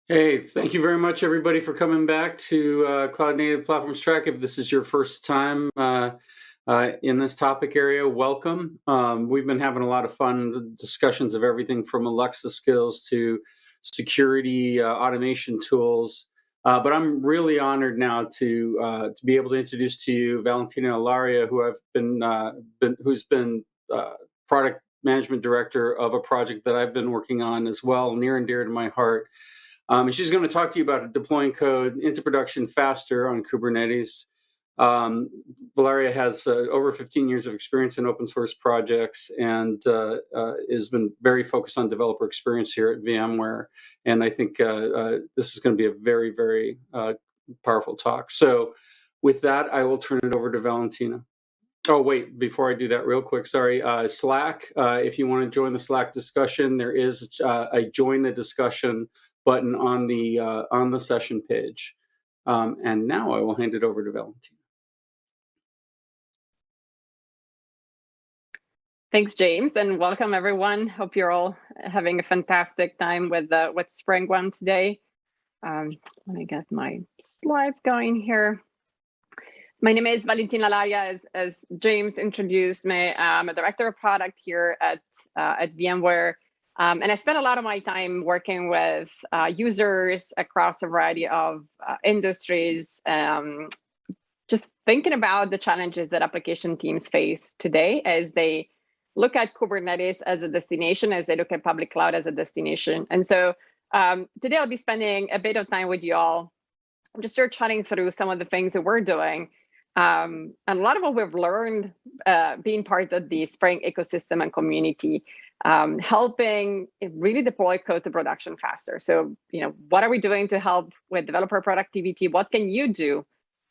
Hey, thank you very much, everybody, for coming back to Cloud Native Platforms Track. If this is your first time in this topic area, welcome. We've been having a lot of fun discussions of everything from Alexa skills to security automation tools. But I'm really honored now to be able to introduce to you Valentina Ilaria, who's been product management director of a project that I've been working on as well, near and dear to my heart. And she's going to talk to you about deploying code into production faster on Kubernetes. Valeria has over 15 years of experience in open source projects and has been very focused on developer experience here at VMware. And I think this is going to be a very, very powerful talk. So with that, I will turn it over to Valentina. Oh, wait, before I do that real quick, sorry, Slack, if you want to join the Slack discussion, there is a join the discussion button on the session page. And now I will hand it over to Valentina. Thanks, James, and welcome everyone. Hope you're all having a fantastic time with Spring One today. Let me get my slides going here. My name is Valentina Ilaria, as James introduced me. I'm a director of product here at VMware. And I spent a lot of my time working with users across a variety of industries, just thinking about the challenges that application teams face today as they look at Kubernetes as a destination, as they look at public cloud as a destination. And so today I'll be spending a bit of time with you all, just start chatting through some of the things that we're doing. And a lot of what we've learned being part of the Spring ecosystem and community, helping really deploy code to production faster. So, what are we doing to help with developer productivity? What can you do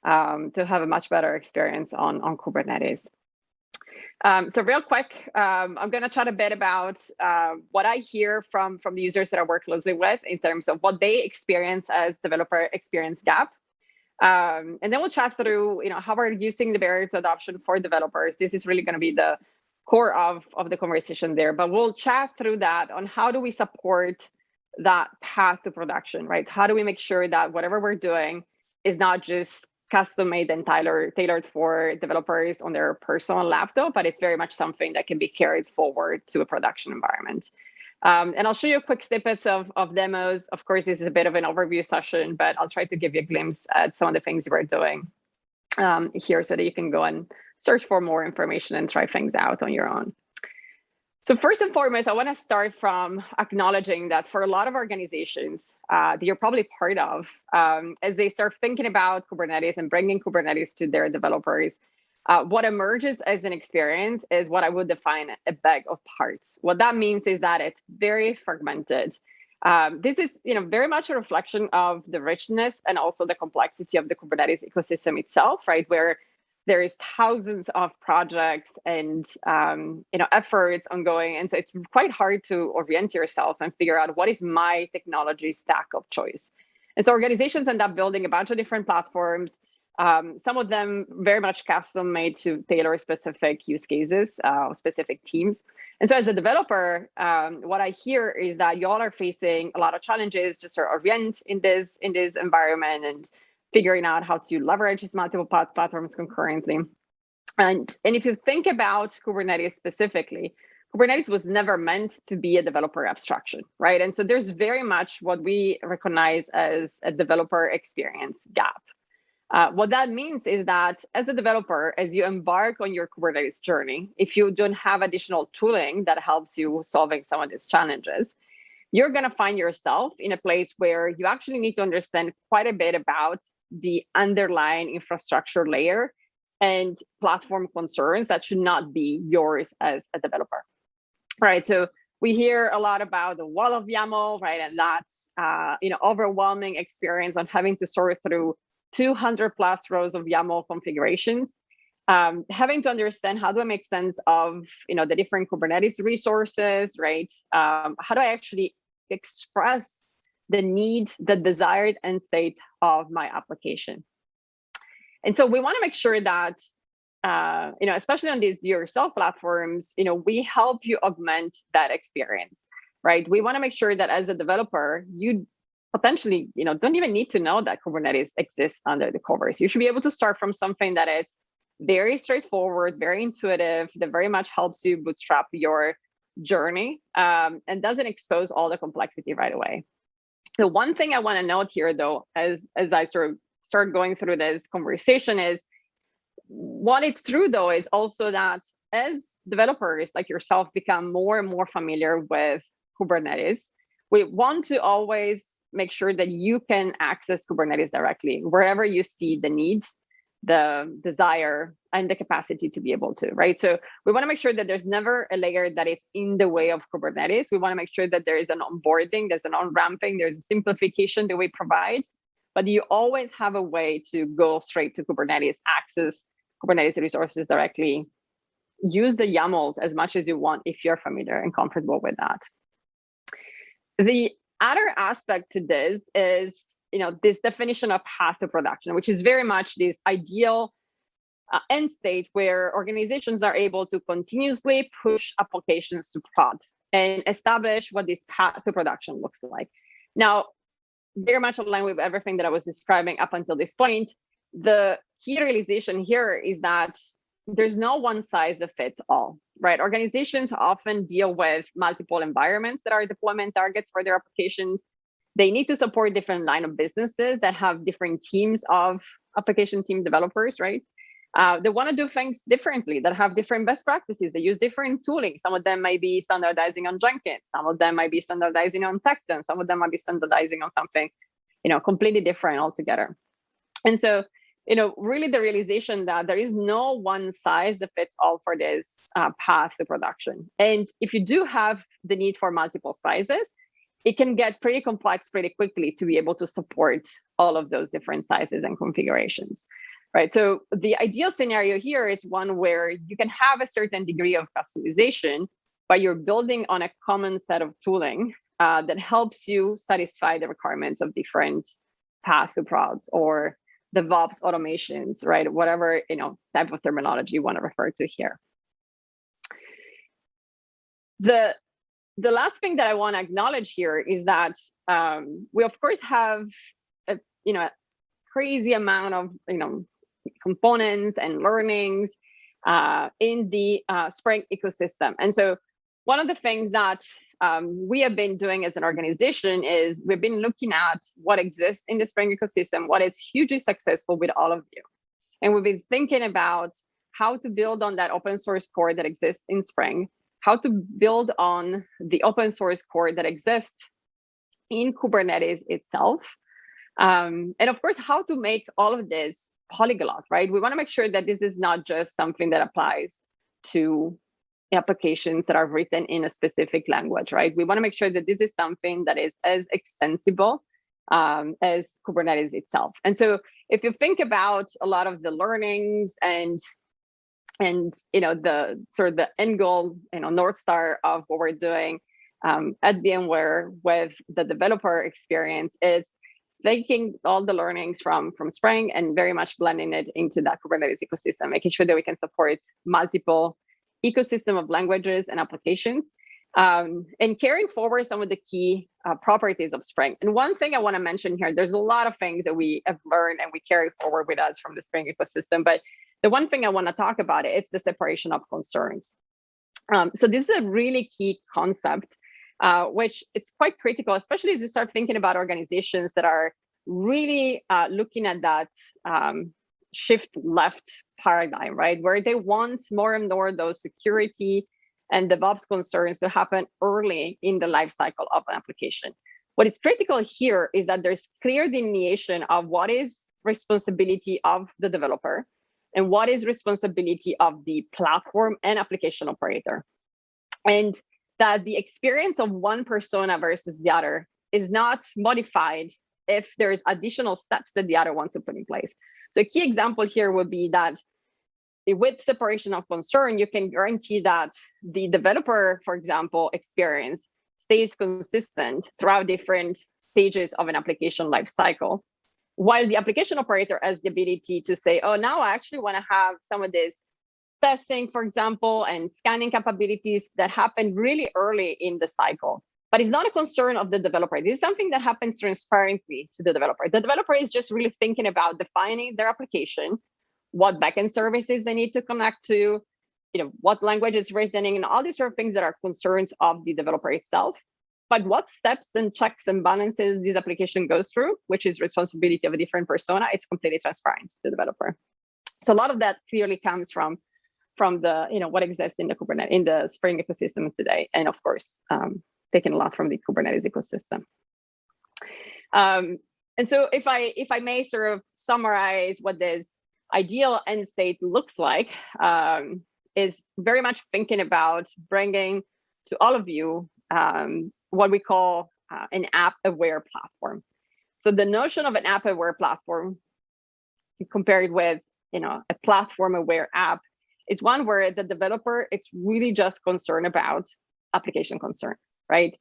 to have a much better experience on Kubernetes? So real quick, I'm going to chat a bit about what I hear from the users that I work closely with in terms of what they experience as developer experience gap. And then we'll chat through, how we're reducing the barrier to adoption for developers. This is really going to be the core of the conversation there. But we'll chat through that on how do we support that path to production, right? How do we make sure that whatever we're doing is not just custom made and tailored for developers on their personal laptop, but it's very much something that can be carried forward to a production environment. And I'll show you quick snippets of demos. Of course, this is a bit of an overview session, but I'll try to give you a glimpse at some of the things we're doing here so that you can go and search for more information and try things out on your own. So first and foremost, I want to start from acknowledging that for a lot of organizations that you're probably part of, as they start thinking about Kubernetes and bringing Kubernetes to their developers, what emerges as an experience is what I would define a bag of parts. What that means is that it's very fragmented. This is very much a reflection of the richness and also the complexity of the Kubernetes ecosystem itself, right? Where there is thousands of projects and efforts ongoing, and so it's quite hard to orient yourself and figure out what is my technology stack of choice. And so organizations end up building a bunch of different platforms, some of them very much custom made to tailor specific use cases, specific teams. And so as a developer, what I hear is that y'all are facing a lot of challenges just to orient in this environment and figuring out how to leverage these multiple platforms concurrently. And if you think about Kubernetes specifically, Kubernetes was never meant to be a developer abstraction, right? And so there's very much what we recognize as a developer experience gap. What that means is that as a developer, as you embark on your Kubernetes journey, if you don't have additional tooling that helps you solving some of these challenges, you're going to find yourself in a place where you actually need to understand quite a bit about the underlying infrastructure layer and platform concerns that should not be yours as a developer. Right. So we hear a lot about the wall of YAML, right? And that's overwhelming experience on having to sort through 200 plus rows of YAML configurations. Having to understand how do I make sense of the different Kubernetes resources, right? How do I actually express the need, the desired end state of my application? And so we want to make sure that, especially on these do-it-yourself platforms, we help you augment that experience, right? We want to make sure that as a developer, you potentially, don't even need to know that Kubernetes exists under the covers. You should be able to start from something that it's very straightforward, very intuitive, that very much helps you bootstrap your journey, and doesn't expose all the complexity right away. The one thing I want to note here, though, as I sort of start going through this conversation, is what it's true, though, is also that as developers like yourself become more and more familiar with Kubernetes, we want to always make sure that you can access Kubernetes directly wherever you see the need, the desire, and the capacity to be able to, right? So we want to make sure that there's never a layer that is in the way of Kubernetes. We want to make sure that there is an onboarding, there's an on-ramping, there's a simplification that we provide, but you always have a way to go straight to Kubernetes, access Kubernetes resources directly, use the YAMLs as much as you want if you're familiar and comfortable with that. The other aspect to this is, this definition of path to production, which is very much this ideal end state where organizations are able to continuously push applications to prod and establish what this path to production looks like. Now, very much aligned with everything that I was describing up until this point, the key realization here is that there's no one size that fits all, right? Organizations often deal with multiple environments that are deployment targets for their applications. They need to support different line of businesses that have different teams of application team developers, right? They want to do things differently, that have different best practices. They use different tooling. Some of them might be standardizing on Jenkins. Some of them might be standardizing on Tekton. Some of them might be standardizing on something, completely different altogether. And so, really the realization that there is no one size that fits all for this path to production. And if you do have the need for multiple sizes, it can get pretty complex pretty quickly to be able to support all of those different sizes and configurations, right? So the ideal scenario here is one where you can have a certain degree of customization, but you're building on a common set of tooling that helps you satisfy the requirements of different path to prods or DevOps automations, right? Whatever type of terminology you want to refer to here. The last thing that I want to acknowledge here is that we of course have a crazy amount of components and learnings in the Spring ecosystem. And so one of the things that we have been doing as an organization is we've been looking at what exists in the Spring ecosystem, what is hugely successful with all of you. And we've been thinking about how to build on that open source core that exists in Spring, how to build on the open source core that exists in Kubernetes itself. And of course, how to make all of this polyglot, right? We want to make sure that this is not just something that applies to applications that are written in a specific language, right? We want to make sure that this is something that is as extensible as Kubernetes itself. And so if you think about a lot of the learnings and the sort of the end goal, North Star of what we're doing at VMware with the developer experience, it's taking all the learnings from Spring and very much blending it into that Kubernetes ecosystem, making sure that we can support multiple ecosystem of languages and applications, and carrying forward some of the key properties of Spring. And one thing I want to mention here, there's a lot of things that we have learned and we carry forward with us from the Spring ecosystem, but the one thing I want to talk about it's the separation of concerns. So this is a really key concept, which it's quite critical, especially as you start thinking about organizations that are really looking at that shift left paradigm, right? Where they want more and more those security and DevOps concerns to happen early in the life cycle of an application. What is critical here is that there's clear delineation of what is responsibility of the developer and what is responsibility of the platform and application operator. And that the experience of one persona versus the other is not modified if there's additional steps that the other wants to put in place. So a key example here would be that with separation of concern, you can guarantee that the developer, for example, experience stays consistent throughout different stages of an application lifecycle, while the application operator has the ability to say, oh, now I actually want to have some of this testing, for example, and scanning capabilities that happen really early in the cycle. but it's not a concern of the developer. This is something that happens transparently to the developer. The developer is just really thinking about defining their application, what backend services they need to connect to, what language is written in, and all these sort of things that are concerns of the developer itself. But what steps and checks and balances this application goes through, which is responsibility of a different persona, it's completely transparent to the developer. So a lot of that clearly comes from the what exists in the Kubernetes, in the Spring ecosystem today, and of course taken a lot from the Kubernetes ecosystem. And so if I may sort of summarize what this ideal end state looks like, is very much thinking about bringing to all of you what we call an app-aware platform. So the notion of an app-aware platform, you compare it with a platform-aware app, is one where the developer is really just concerned about application concerns, right?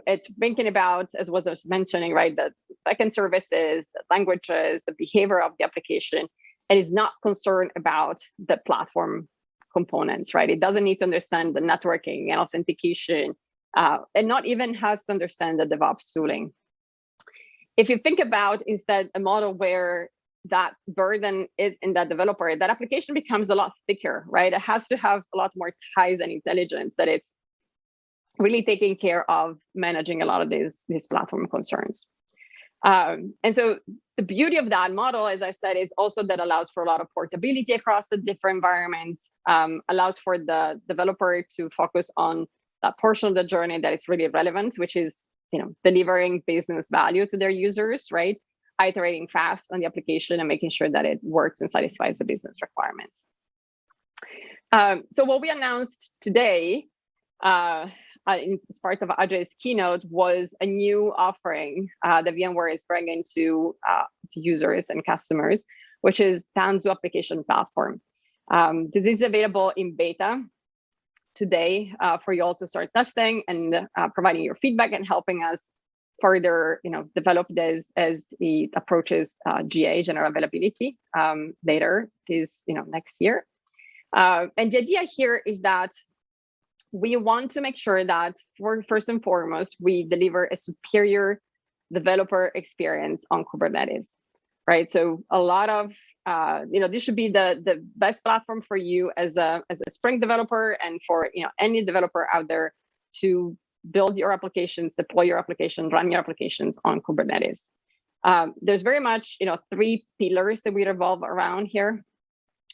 It's thinking about, as was mentioning, right, the backend services, the languages, the behavior of the application, and is not concerned about the platform components, right? It doesn't need to understand the networking and authentication, and not even has to understand the DevOps tooling. If you think about instead a model where that burden is in that developer, that application becomes a lot thicker, right? It has to have a lot more ties and intelligence, that it's really taking care of managing a lot of these platform concerns. And so the beauty of that model, as I said, is also that allows for a lot of portability across the different environments, allows for the developer to focus on that portion of the journey that is really relevant, which is delivering business value to their users, right? Iterating fast on the application and making sure that it works and satisfies the business requirements. So what we announced today as part of Ajay's keynote was a new offering that VMware is bringing to users and customers, which is Tanzu Application Platform. This is available in beta today for you all to start testing and providing your feedback and helping us further develop this as it approaches GA, general availability, later this next year. And the idea here is that we want to make sure that first and foremost, we deliver a superior developer experience on Kubernetes, right? So a lot of, this should be the best platform for you as a Spring developer and for any developer out there to build your applications, deploy your applications, run your applications on Kubernetes. There's very much 3 pillars that we revolve around here.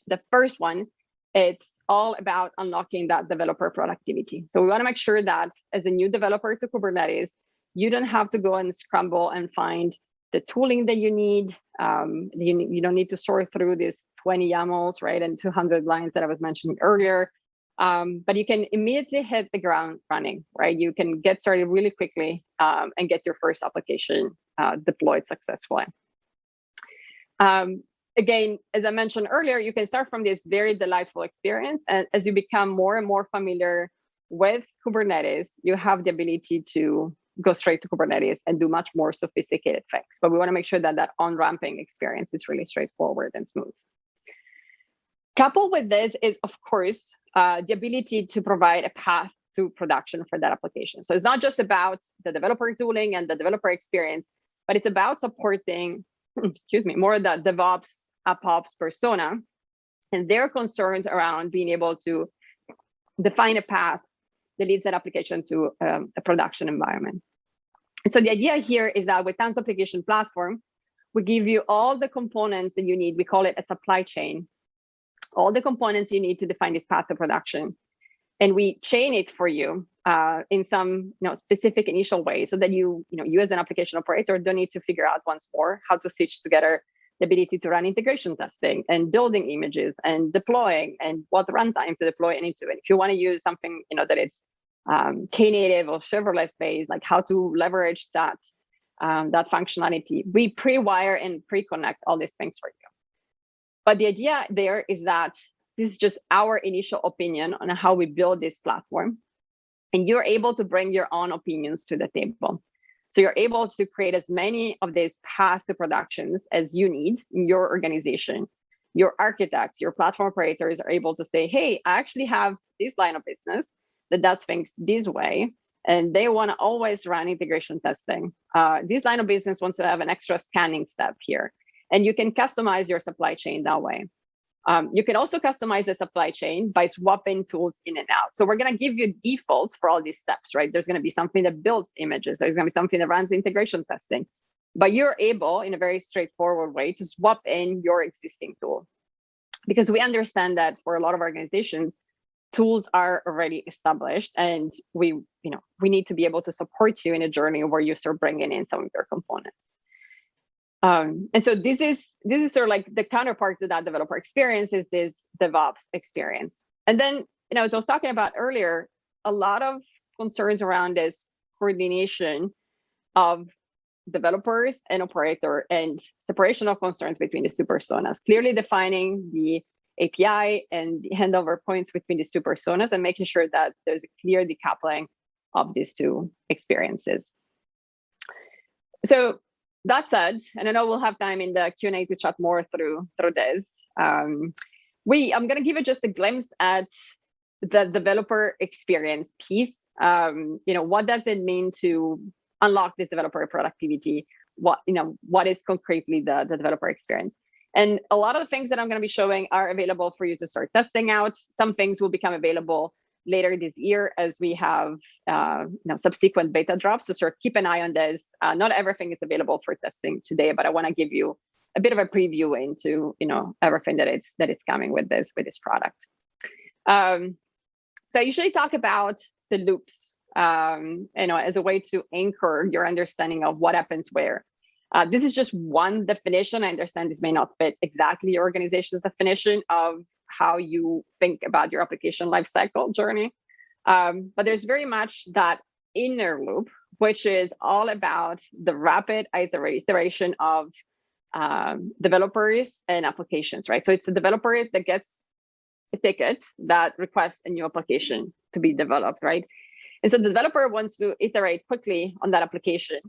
The first one, it's all about unlocking that developer productivity. So we want to make sure that as a new developer to Kubernetes, you don't have to go and scramble and find the tooling that you need. You don't need to sort through these 20 YAMLs, right, and 200 lines that I was mentioning earlier. But you can immediately hit the ground running, right? You can get started really quickly and get your first application deployed successfully. Again, as I mentioned earlier, you can start from this very delightful experience. And as you become more and more familiar with Kubernetes, you have the ability to go straight to Kubernetes and do much more sophisticated things. But we want to make sure that that on-ramping experience is really straightforward and smooth. Coupled with this is, of course, the ability to provide a path to production for that application. So it's not just about the developer tooling and the developer experience, but it's about supporting, more of the DevOps, AppOps persona and their concerns around being able to define a path that leads that application to a production environment. And so the idea here is that with Tanzu Application Platform, we give you all the components that you need. We call it a supply chain. All the components you need to define this path to production. And we chain it for you in some specific initial way so that you as an application operator don't need to figure out once more how to stitch together the ability to run integration testing and building images and deploying and what runtime to deploy it into. And if you want to use something that it's Knative or serverless based, like how to leverage that functionality, we pre-wire and pre-connect all these things for you. But the idea there is that this is just our initial opinion on how we build this platform. And you're able to bring your own opinions to the table. So you're able to create as many of these path to productions as you need in your organization. Your architects, your platform operators are able to say, hey, I actually have this line of business that does things this way. and they want to always run integration testing. This line of business wants to have an extra scanning step here, and you can customize your supply chain that way. You can also customize the supply chain by swapping tools in and out. So we're going to give you defaults for all these steps, right? There's going to be something that builds images. There's going to be something that runs integration testing. But you're able, in a very straightforward way, to swap in your existing tool. Because we understand that for a lot of organizations, tools are already established, and we need to be able to support you in a journey where you start bringing in some of your components. And so this is sort of like the counterpart to that developer experience is this DevOps experience. And then, as I was talking about earlier, a lot of concerns around this coordination of developers and operator and separation of concerns between these two personas, clearly defining the API and the handover points between these two personas and making sure that there's a clear decoupling of these two experiences. So that said, and I know we'll have time in the Q&A to chat more through this. I'm going to give you just a glimpse at the developer experience piece. What does it mean to unlock this developer productivity? What is concretely the developer experience? And a lot of the things that I'm going to be showing are available for you to start testing out. Some things will become available later this year as we have subsequent beta drops. So sort of keep an eye on this. Not everything is available for testing today, but I want to give you a bit of a preview into everything that it's coming with this product. So I usually talk about the loops, as a way to anchor your understanding of what happens where. This is just one definition. I understand this may not fit exactly your organization's definition of how you think about your application lifecycle journey. But there's very much that inner loop, which is all about the rapid iteration of developers and applications, right? So it's a developer that gets a ticket that requests a new application to be developed, right? And so the developer wants to iterate quickly on that application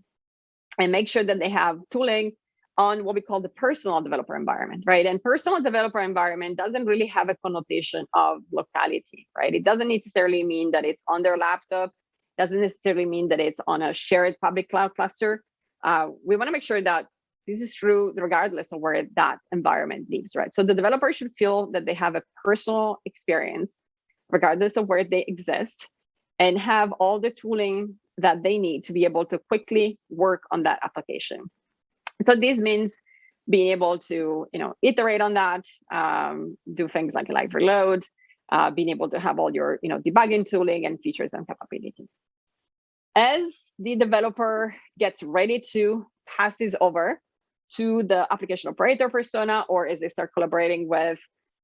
and make sure that they have tooling on what we call the personal developer environment, right? And personal developer environment doesn't really have a connotation of locality, right? It doesn't necessarily mean that it's on their laptop, doesn't necessarily mean that it's on a shared public cloud cluster. We want to make sure that this is true regardless of where that environment lives, right? So the developer should feel that they have a personal experience regardless of where they exist and have all the tooling that they need to be able to quickly work on that application. So this means being able to, iterate on that, do things like live reload, being able to have all your, debugging tooling and features and capabilities. As the developer gets ready to pass this over to the application operator persona, or as they start collaborating with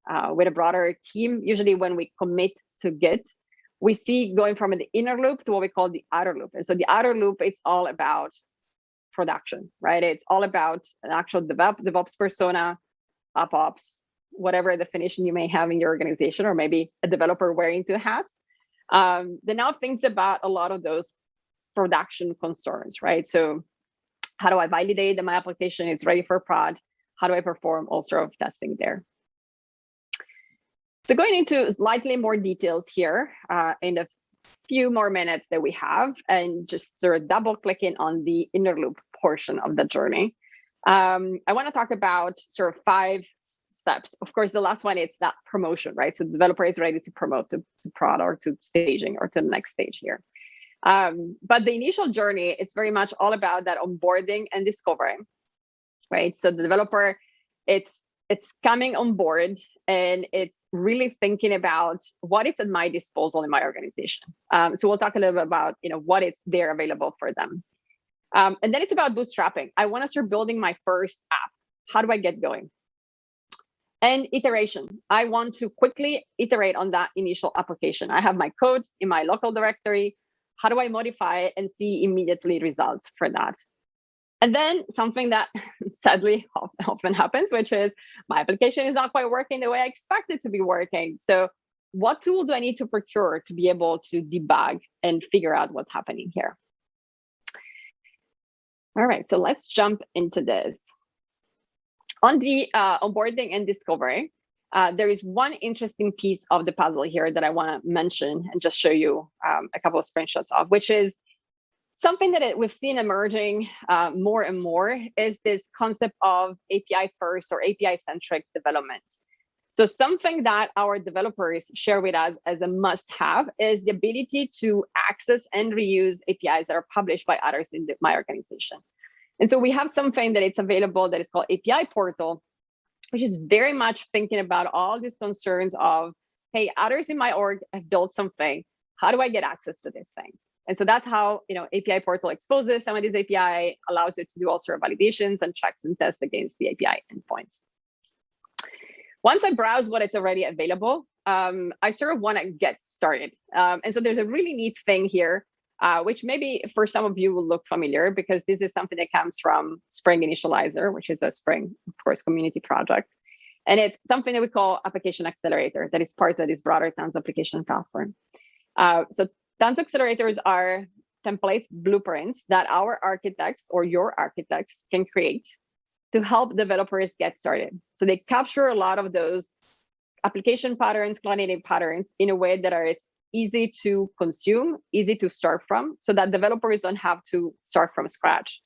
a broader team, usually when we commit to Git, we see going from the inner loop to what we call the outer loop. And so the outer loop, it's all about production, right? It's all about an actual DevOps persona, OpOps, whatever definition you may have in your organization, or maybe a developer wearing two hats. That now thinks about a lot of those production concerns, right? So how do I validate that my application is ready for prod? How do I perform all sort of testing there? So going into slightly more details here in the few more minutes that we have, and just sort of double clicking on the inner loop portion of the journey. I want to talk about sort of 5 steps. Of course, the last one, it's that promotion, right? So the developer is ready to promote to prod or to staging or to the next stage here. But the initial journey, it's very much all about that onboarding and discovery, right? So the developer, it's coming on board and it's really thinking about what is at my disposal in my organization. So we'll talk a little bit about what is there available for them. And then it's about bootstrapping. I want to start building my first app. How do I get going? And iteration. I want to quickly iterate on that initial application. I have my code in my local directory. How do I modify it and see immediately results for that? And then something that sadly often happens, which is my application is not quite working the way I expect it to be working. So what tool do I need to procure to be able to debug and figure out what's happening here? All right, so let's jump into this. On the onboarding and discovery, there is one interesting piece of the puzzle here that I want to mention and just show you a couple of screenshots of, which is something that we've seen emerging more and more is this concept of API first or API centric development. So something that our developers share with us as a must-have is the ability to access and reuse APIs that are published by others in my organization. And so we have something that it's available that is called API Portal, which is very much thinking about all these concerns of, hey, others in my org have built something. How do I get access to these things? And so that's how API Portal exposes some of these API, allows you to do all sort of validations and checks and tests against the API endpoints. Once I browse what it's already available, I sort of want to get started. And so there's a really neat thing here, which maybe for some of you will look familiar because this is something that comes from Spring Initializer, which is a Spring, of course, community project. And it's something that we call Application Accelerator, that is part of this broader Tanzu application platform. So Tanzu accelerators are templates, blueprints that our architects or your architects can create to help developers get started. So they capture a lot of those application patterns, cloud native patterns in a way that it's easy to consume, easy to start from, so that developers don't have to start from scratch.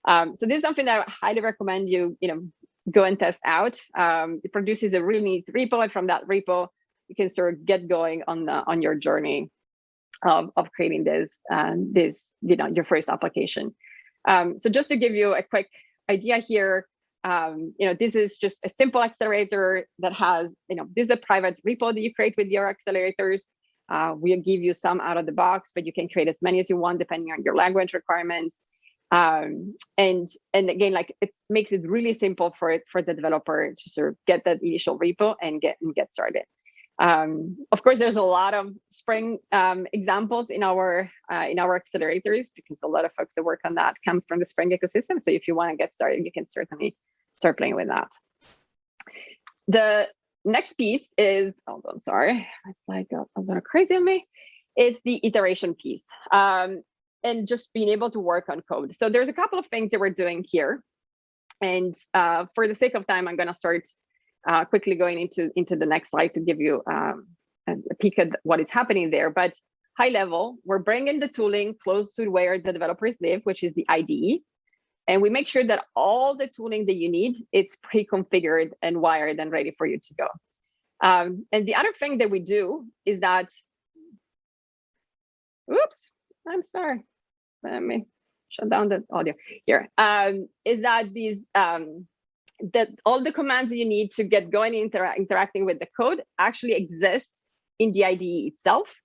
So this is something that I highly recommend you, go and test out. It produces a really neat repo, and from that repo, you can sort of get going on your journey of creating this, your first application. So just to give you a quick idea here, this is just a simple accelerator that has, this is a private repo that you create with your accelerators. We'll give you some out of the box, but you can create as many as you want depending on your language requirements. And again, it makes it really simple for the developer to sort of get that initial repo and get started. Of course, there's a lot of Spring examples in our accelerators because a lot of folks that work on that come from the Spring ecosystem. So if you want to get started, you can certainly start playing with that. The next piece is, sorry, my slide got a little crazy on me. It's the iteration piece and just being able to work on code. So there's a couple of things that we're doing here. And for the sake of time, I'm going to start quickly going into the next slide to give you a peek at what is happening there. But high level, we're bringing the tooling close to where the developers live, which is the IDE. And we make sure that all the tooling that you need, it's pre-configured and wired and ready for you to go. And the other thing that we do is that, oops, I'm sorry. Let me shut down the audio here. Is that these, that all the commands that you need to get going interacting with the code actually exist in the IDE itself.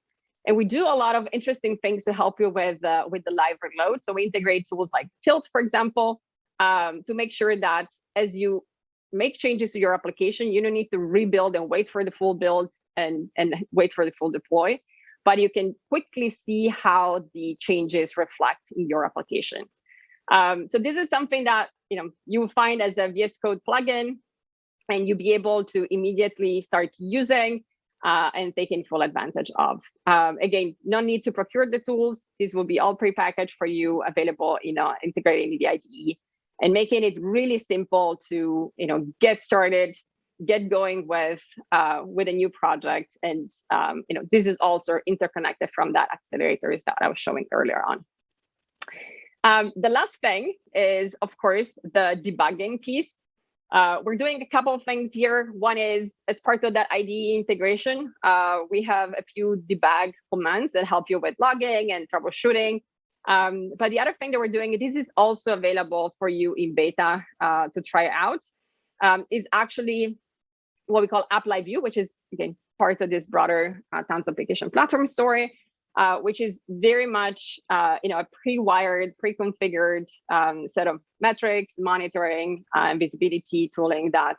And we do a lot of interesting things to help you with the live reload. So we integrate tools like Tilt, for example, to make sure that as you make changes to your application, you don't need to rebuild and wait for the full build and wait for the full deploy, but you can quickly see how the changes reflect in your application. So this is something that you will find as a VS Code plugin, and you'll be able to immediately start using and taking full advantage of. Again, no need to procure the tools. These will be all prepackaged for you, available, integrated in the IDE, and making it really simple to get started, get going with a new project. And this is also interconnected from that accelerators that I was showing earlier on. The last thing is, of course, the debugging piece. We're doing a couple of things here. One is, as part of that IDE integration, we have a few debug commands that help you with logging and troubleshooting. But the other thing that we're doing, this is also available for you in beta to try out, is actually what we call Apply View, which is, again, part of this broader Tanzu application platform story, which is very much a pre-wired, pre-configured set of metrics, monitoring, and visibility tooling that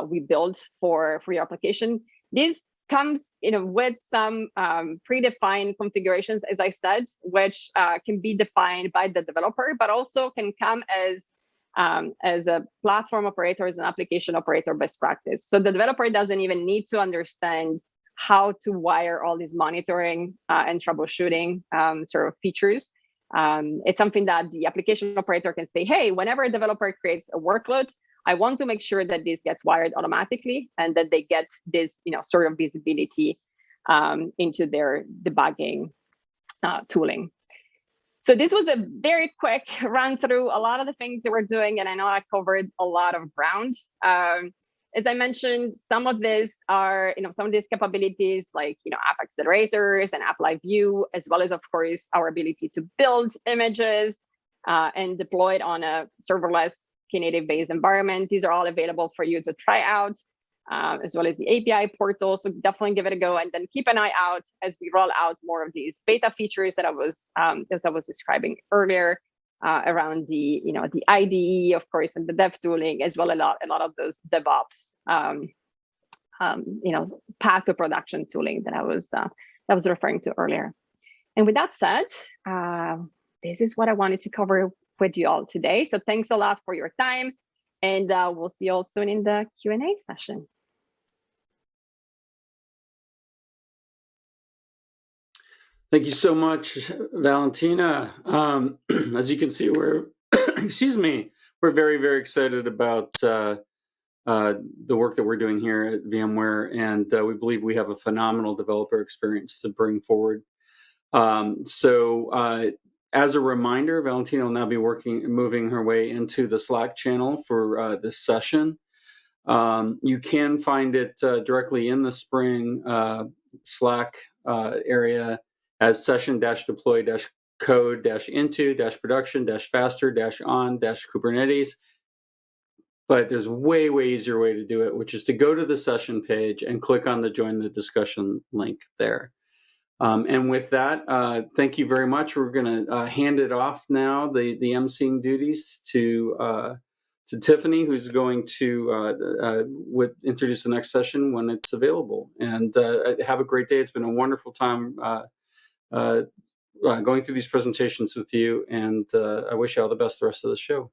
we built for your application. This comes with some predefined configurations, as I said, which can be defined by the developer, but also can come as a platform operator, as an application operator best practice. So the developer doesn't even need to understand how to wire all these monitoring and troubleshooting sort of features. It's something that the application operator can say, hey, whenever a developer creates a workload, I want to make sure that this gets wired automatically and that they get this, sort of visibility into their debugging tooling. So this was a very quick run through a lot of the things that we're doing, and I know I covered a lot of ground. As I mentioned, some of these are, some of these capabilities like, app accelerators and app live view, as well as, of course, our ability to build images and deploy it on a serverless Knative based environment. These are all available for you to try out, as well as the API portal. So definitely give it a go, and then keep an eye out as we roll out more of these beta features that I was describing earlier around the the IDE, of course, and the dev tooling, as well as a lot of those DevOps path to production tooling that I was referring to earlier. And with that said, this is what I wanted to cover with you all today. So thanks a lot for your time, and we'll see you all soon in the Q&A session. Thank you so much, Valentina. As you can see, we're excuse me, we're very, very excited about the work that we're doing here at VMware, and we believe we have a phenomenal developer experience to bring forward. As a reminder, Valentina will now be moving her way into the Slack channel for this session. You can find it directly in the Spring Slack area as session-deploy-code-into-production-faster-on-Kubernetes. But there's way, way easier way to do it, which is to go to the session page and click on the Join the Discussion link there. And with that, thank you very much. We're going to hand it off now, the emceeing duties to Tiffany, who's going to introduce the next session when it's available. And have a great day. It's been a wonderful time going through these presentations with you, and I wish you all the best the rest of the show.